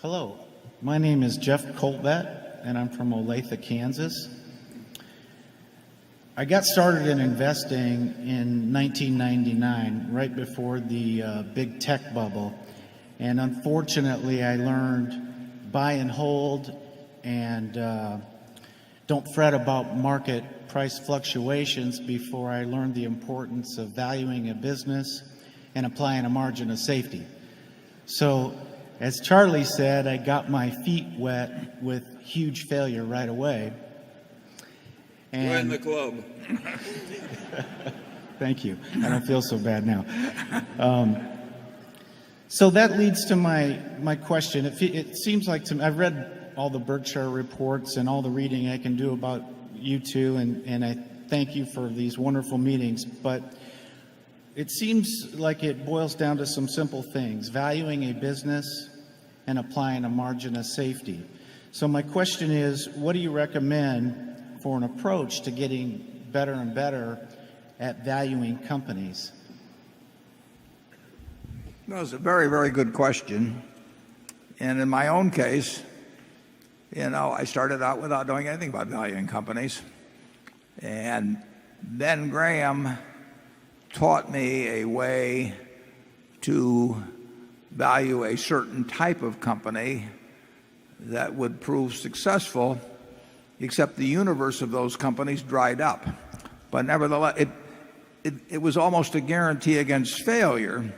Hello, my name is Jeff Colbett, and I'm from Olathe, Kansas. I got started in investing in 1999, right before the big tech bubble. And unfortunately, I learned buy and hold and don't fret about market price fluctuations before I learned the importance of valuing a business and applying a margin of safety. So, as Charlie said, I got my feet wet with huge failure right away. Join the club. Thank you. I don't feel so bad now. So that leads to my question. It seems like to me, I've read all the Berkshire reports and all the reading I can do about you two, and I thank you for these wonderful meetings, but it seems like it boils down to some simple things: valuing a business and applying a margin of safety. So my question is, what do you recommend for an approach to getting better and better at valuing companies? Well, it's a very, very good question. And in my own case, I started out without knowing anything about valuing companies. And then Graham taught me a way to value a certain type of company that would prove successful, except the universe of those companies dried up. But nevertheless, it was almost a guarantee against failure,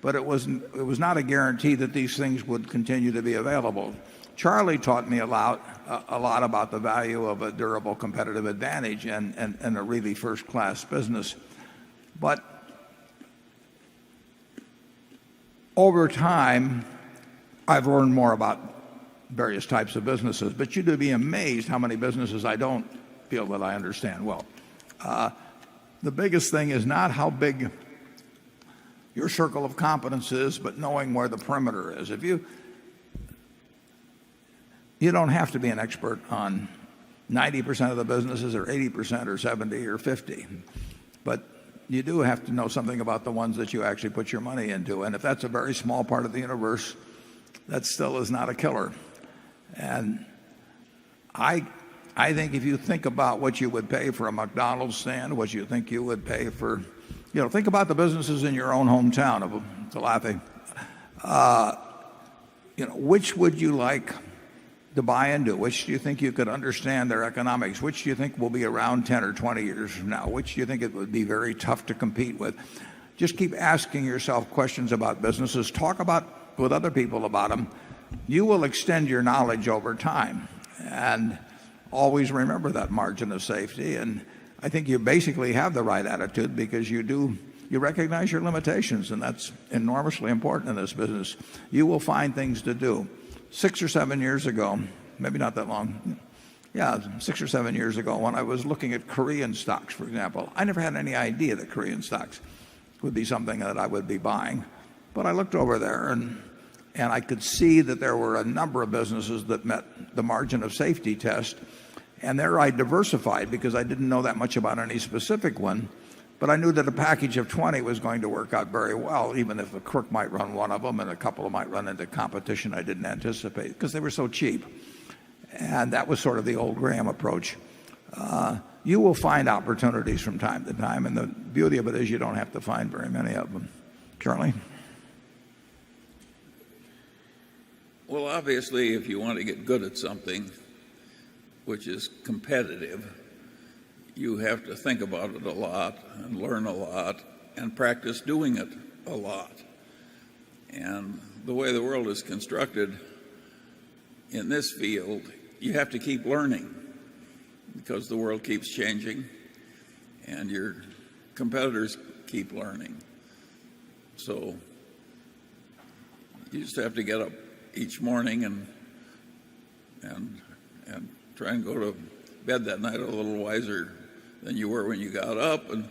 but it was not a guarantee that these things would continue to be available. Charlie taught me a lot about the value of a durable competitive advantage and a really first-class business. But over time, I've learned more about various types of businesses, but you'd be amazed how many businesses I don't feel that I understand well. The biggest thing is not how big your circle of competence is, but knowing where the perimeter is. If you don't have to be an expert on 90% of the businesses, or 80%, or 70, or 50, but you do have to know something about the ones that you actually put your money into. And if that's a very small part of the universe, that still is not a killer. And I think if you think about what you would pay for a McDonald's stand, what you think you would pay for, think about the businesses in your own hometown of Olathe. Which would you like to buy into? Which do you think you could understand their economics? Which do you think will be around 10 or 20 years from now? Which do you think it would be very tough to compete with? Just keep asking yourself questions about businesses. Talk with other people about them. You will extend your knowledge over time. And always remember that margin of safety. And I think you basically have the right attitude, because you recognize your limitations, and that's enormously important in this business. You will find things to do. 6 or 7 years ago, maybe not that long, 6 or 7 years ago, when I was looking at Korean stocks, for example, I never had any idea that Korean stocks would be something that I would be buying. But I looked over there, and I could see that there were a number of businesses that met the margin of safety test. And there I diversified, because I didn't know that much about any specific one. But I knew that a package of 20 was going to work out very well, even if a crook might run one of them and a couple might run into competition I didn't anticipate, because they were so cheap. And that was sort of the old Graham approach. You will find opportunities from time to time, and the beauty of it is you don't have to find very many of them. Charlie? Well, obviously, if you want to get good at something which is competitive, you have to think about it a lot and learn a lot and practice doing it a lot. And the way the world is constructed in this field, you have to keep learning, because the world keeps changing and your competitors keep learning. So you just have to get up each morning and try and go to bed that night a little wiser than you were when you got up. And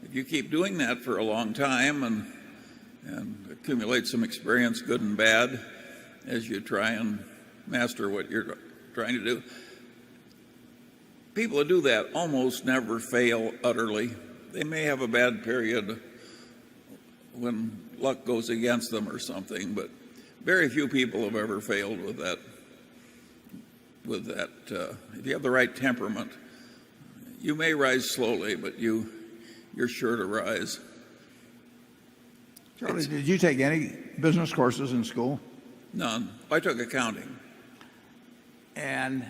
if you keep doing that for a long time and accumulate some experience, good and bad, as you try and master what you're trying to do, people who do that almost never fail utterly. They may have a bad period when luck goes against them or something, but very few people have ever failed with that. If you have the right temperament, you may rise slowly, but you're sure to rise. Charlie, did you take any business courses in school? None. I took accounting. And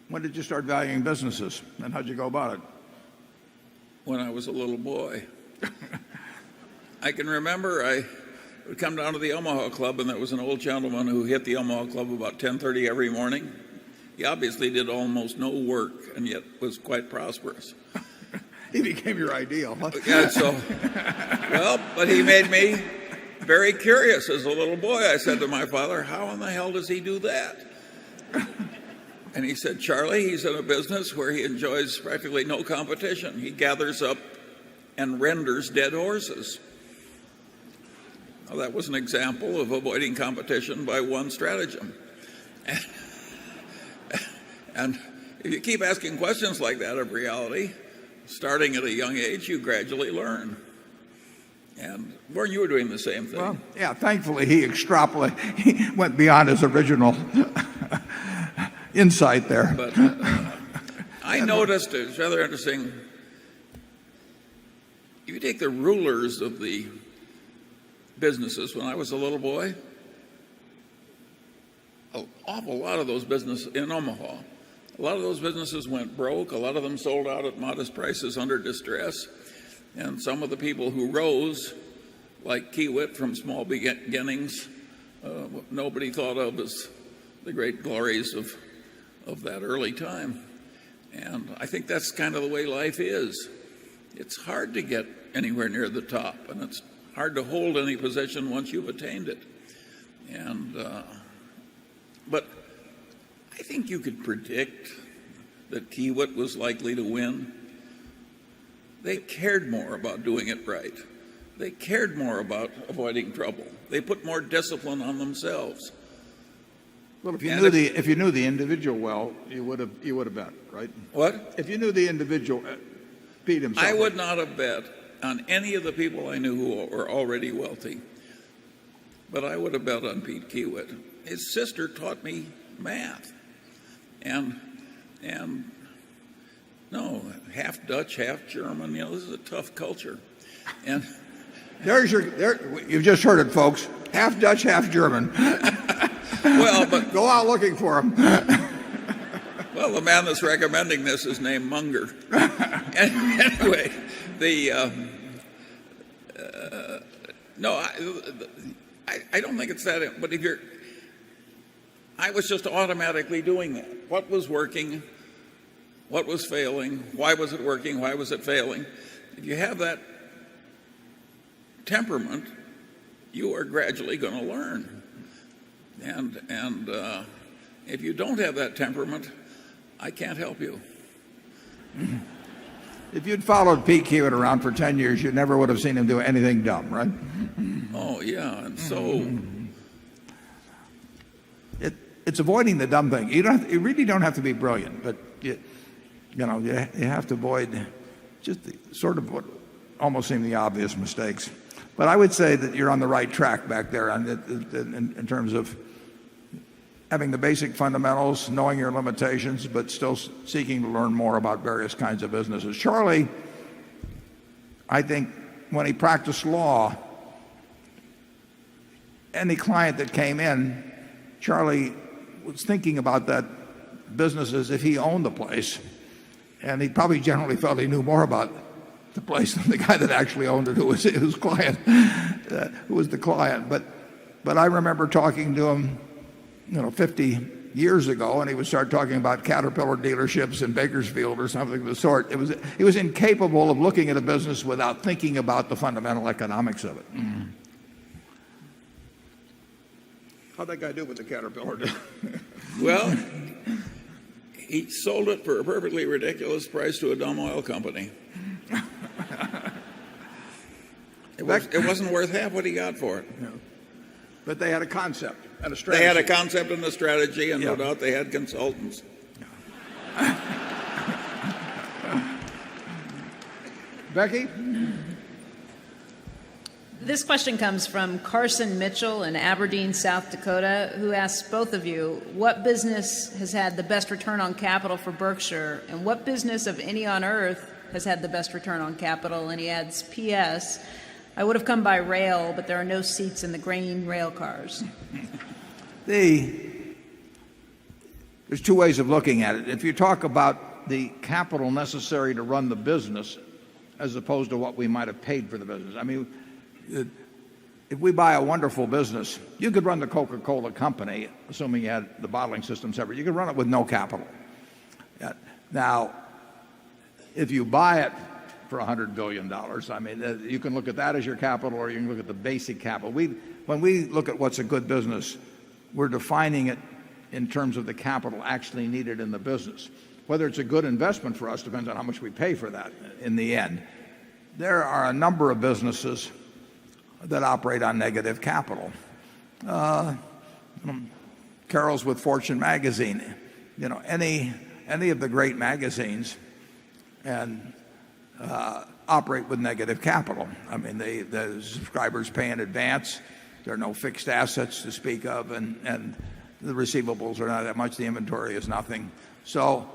when did you start valuing businesses, and how'd you go about it? When I was a little boy. I can remember I would come down to the Omaha Club, and there was an old gentleman who hit the Omaha Club about 10:30 every morning. He obviously did almost no work and yet was quite prosperous. He became your ideal. Huh? Yeah, but he made me very curious as a little boy. I said to my father, how in the hell does he do that? And he said, Charlie, he's in a business where he enjoys practically no competition. He gathers up and renders dead horses. Well, that was an example of avoiding competition by one stratagem. And if you keep asking questions like that of reality, starting at a young age, you gradually learn. And Warren, you were doing the same thing. Well, yeah, thankfully he went beyond his original insight there. But I noticed, it's rather interesting, if you take the rulers of the businesses when I was a little boy, an awful lot of those businesses in Omaha, a lot of those businesses went broke. A lot of them sold out at modest prices under distress. And some of the people who rose, like Kiewit from small beginnings, nobody thought of as the great glories of that early time. And I think that's kind of the way life is. It's hard to get anywhere near the top, and it's hard to hold any position once you've attained it. But I think you could predict that Kiewit was likely to win. They cared more about doing it right. They cared more about avoiding trouble. They put more discipline on themselves. Well, if you knew the individual well, you would have bet, right? What? If you knew the individual, Pete himself. I would not have bet on any of the people I knew who were already wealthy, but I would have bet on Pete Kiewit. His sister taught me math, and no, half Dutch, half German. You know, this is a tough culture, and you've just heard it, folks. Half Dutch, half German. Well, but go out looking for him. Well, the man that's recommending this is named Munger. Anyway, no, I don't think it's that. But I was just automatically doing that. What was working? What was failing? Why was it working? Why was it failing? If you have that temperament, you are gradually going to learn. And if you don't have that temperament, I can't help you. If you'd followed Pete Kiewit around for 10 years, you never would have seen him do anything dumb, right? Oh, yeah. And so it's avoiding the dumb thing. You really don't have to be brilliant, but you have to avoid just the, sort of what almost seem the obvious mistakes. But I would say that you're on the right track back there in terms of having the basic fundamentals, knowing your limitations, but still seeking to learn more about various kinds of businesses. Charlie, I think when he practiced law, any client that came in, Charlie was thinking about that business as if he owned the place. And he probably generally felt he knew more about the place than the guy that actually owned it, who was his client, who was the client. But I remember talking to him, 50 years ago, and he would start talking about Caterpillar dealerships in Bakersfield or something of the sort. He was incapable of looking at a business without thinking about the fundamental economics of it. Mm. How'd that guy do with the Caterpillar? Well, he sold it for a perfectly ridiculous price to a dumb oil company. It wasn't worth half what he got for it. No. But they had a concept and a strategy. They had a concept and a strategy, and no doubt they had consultants. Becky, This question comes from Carson Mitchell in Aberdeen, South Dakota, who asks both of you, what business has had the best return on capital for Berkshire, and what business of any on earth has had the best return on capital? And he adds, P.S., I would have come by rail, but there are no seats in the grain rail cars. There's two ways of looking at it. If you talk about the capital necessary to run the business as opposed to what we might have paid for the business. I mean, if we buy a wonderful business, you could run the Coca-Cola company, assuming you had the bottling system separate. You could run it with no capital. Now, if you buy it for $100 billion, I mean, you can look at that as your capital, or you can look at the basic capital. When we look at what's a good business, we're defining it in terms of the capital actually needed in the business. Whether it's a good investment for us depends on how much we pay for that in the end. There are a number of businesses that operate on negative capital. Carol's with Fortune magazine. You know, any of the great magazines and operate with negative capital. I mean, the subscribers pay in advance. There are no fixed assets to speak of, and the receivables are not that much. The inventory is nothing. So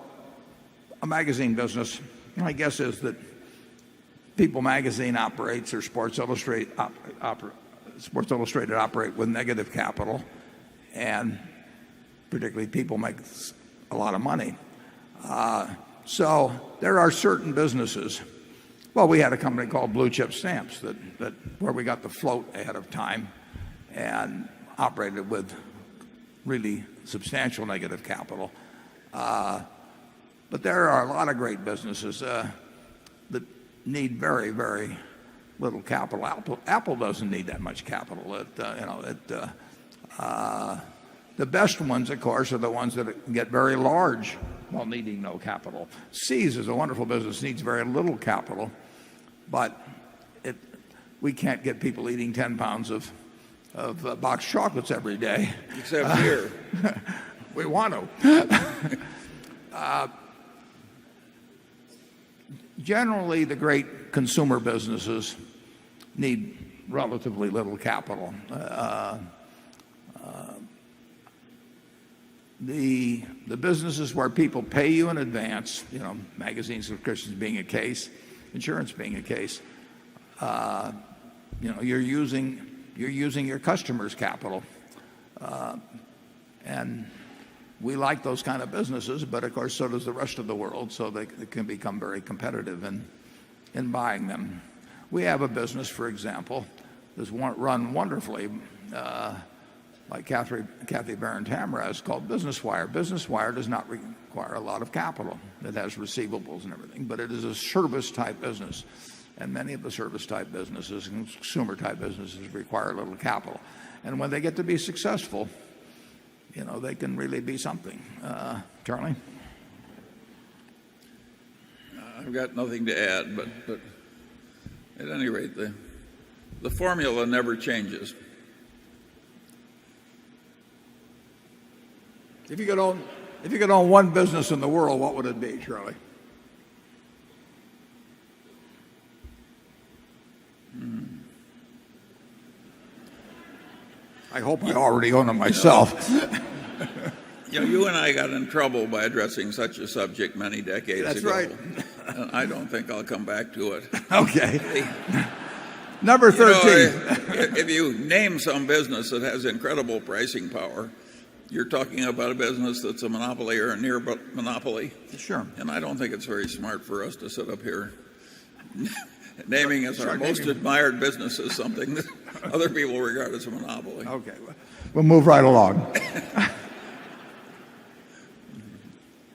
a magazine business, my guess is that People magazine operates, or Sports Illustrated operate with negative capital, and particularly People makes a lot of money. So there are certain businesses. Well, we had a company called Blue Chip Stamps that where we got the float ahead of time and operated with really substantial negative capital. But there are a lot of great businesses that need very, very little capital. Apple doesn't need that much capital. The best ones, of course, are the ones that get very large while needing no capital. See's is a wonderful business, needs very little capital, but we can't get people eating 10 pounds of boxed chocolates every day. Except here. We want to. Generally, the great consumer businesses need relatively little capital. The businesses where people pay you in advance, you know, magazine subscriptions being a case, insurance being a case, you know, you're using your customers' capital, and we like those kind of businesses, but of course so does the rest of the world, so they can become very competitive in buying them. We have a business, for example, that's run wonderfully by Kathy Barron-Tamraz, called Business Wire. Business Wire does not require a lot of capital. It has receivables and everything, but it is a service-type business. And many of the service-type businesses and consumer-type businesses require little capital. And when they get to be successful, you know, they can really be something. Charlie? I've got nothing to add, but at any rate, the formula never changes. If you could own one business in the world, what would it be, Charlie? I hope I already own it myself. You know, you and I got in trouble by addressing such a subject many decades That's ago. right. And I don't think I'll come back to it. Okay. Number 13. You know, if you name some business that has incredible pricing power, you're talking about a business that's a monopoly or a near monopoly. Sure. And I don't think it's very smart for us to sit up here naming as our most admired business as something that other people regard as a monopoly. Okay. We'll move right along.